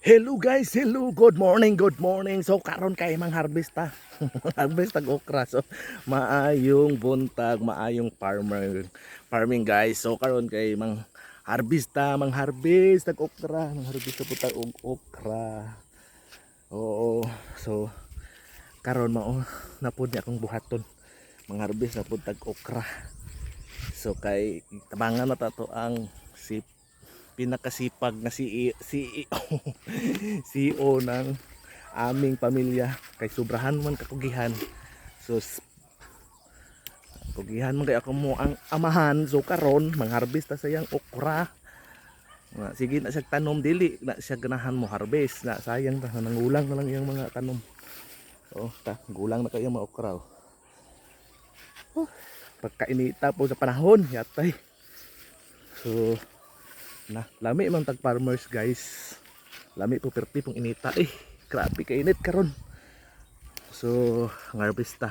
Hello guys, hello, good morning, good morning. So karon kay mang harvest ta. Harvest tag okra. So maayong buntag, maayong farming guys. So karon kay mang harvest ta, mang harvest tag okra, mang harvest ta po tag okra. Oo. So karon mao napud niya akong buhaton. Mang harvest na pud tag okra. So kay tabangan na ta to ang si pinakasipag na CEO CEO ng aming pamilya kay sobrahan man kakugihan. So kugihan man kay ako mo ang amahan. So karon mangharvest ta sayang okra nga, sige na siya tanom, dili na siya ganahan mo harvest na sayang ta, nangulang na lang yung mga tanom. Oh ta gulang na kayo mga okra. Pagkainita po sa panahon yatay. So na lami man tag farmers guys, lami po perti pong inita grabe ka init karon. So harvest ta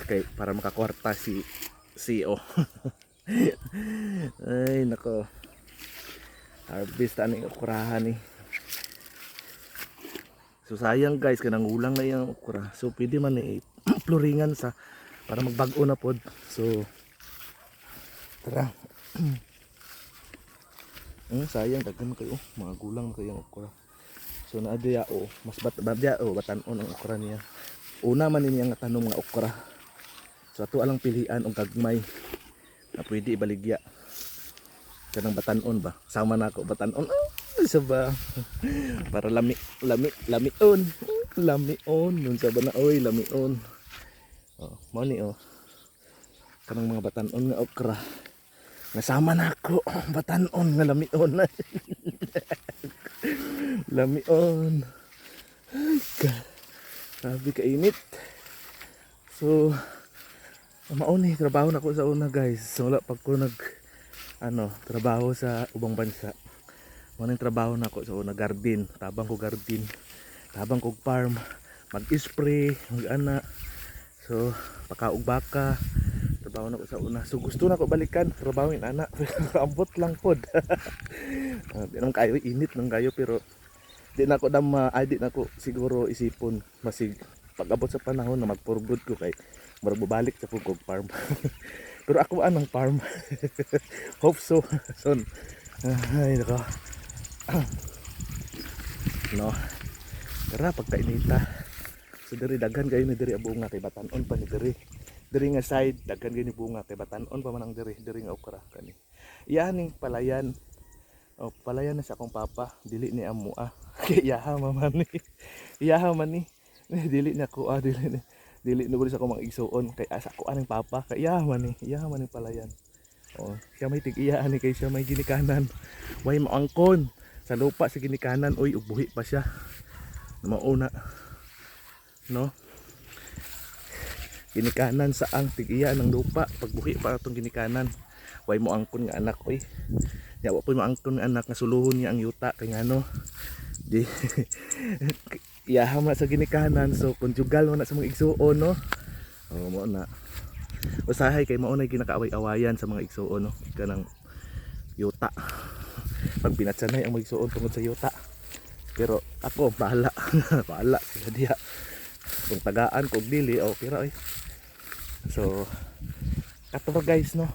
kay para makakwarta si CEO. Ay nako, harvest ta ning okrahan So sayang guys kanang ulang na yung okra. So pwede man floringan sa para magbago na pod. So tara. Sayang daghan kayo mga gulang kayo ang okra. So naadya mas batanon ang okra niya. Una man niya nga tanom nga okra. So ato alang pilian og gagmay na pwede ibaligya. Kanang batanon ba? Sama na ako batanon. Sa ba? Para lamion. Lamion nun sa ba na oy lamion. Oh, mo ni kanang mga batanon nga okra. Nasama na ako batanon nga lamion. Lamion. Ay ka. Sabi ka init. So mauni trabaho na ko sa una guys. So wala pag ko trabaho sa ubang bansa. Mauni trabaho na ko sa una garden, tabang ko farm, mag-spray, mag-ana. So pakaog baka trabaho na ko sa una. So gusto na ko balikan trabahon ana pero ambot lang pod. Di nang kayo init nang kayo pero di na ko di na ko siguro isipon masig pag-abot sa panahon na magpurgod ko kay magbabalik sa pugog farm. Pero ako anang farm. Hope so. Son. Ay nako. No. Tara pagkainita. So diri daghan kayo ni diri bunga kay batanon pa ni diri. Diri nga side daghan gani bunga kay batanon pa man ang diri nga okra kani. Iyaning palayan. Oh, palayan na sa akong papa, dili ni amo Kay iyaha man ni. Iyaha man ni. Dili na ko dili na sa akong mga igsuon kay asa ko aning papa kay iyaha man ni palayan. Oh, siya may tig-iyahan ni kay siya may ginikanan. Way maangkon sa lupa sa ginikanan oy ug buhi pa siya. Mauna. No? Ginikanan sa ang tig-iya ng lupa pagbuhi pa atong ginikanan. Way mo angkon nga anak oy. Ya wa po maangkon nga anak nga suluhon niya ang yuta kay ngano. Di iyahama sa ginikanan so konjugal mo na sa mga igsuon no. Oh mo na. Usahay kay mao na ginakaaway-awayan sa mga igsuon no. Kanang yuta. Pag pinatsanay ang mga igsuon tungod sa yuta. Pero ako bahala. Bahala sa diha. Kung tagaan kog dili okay ra oy. So kato guys no.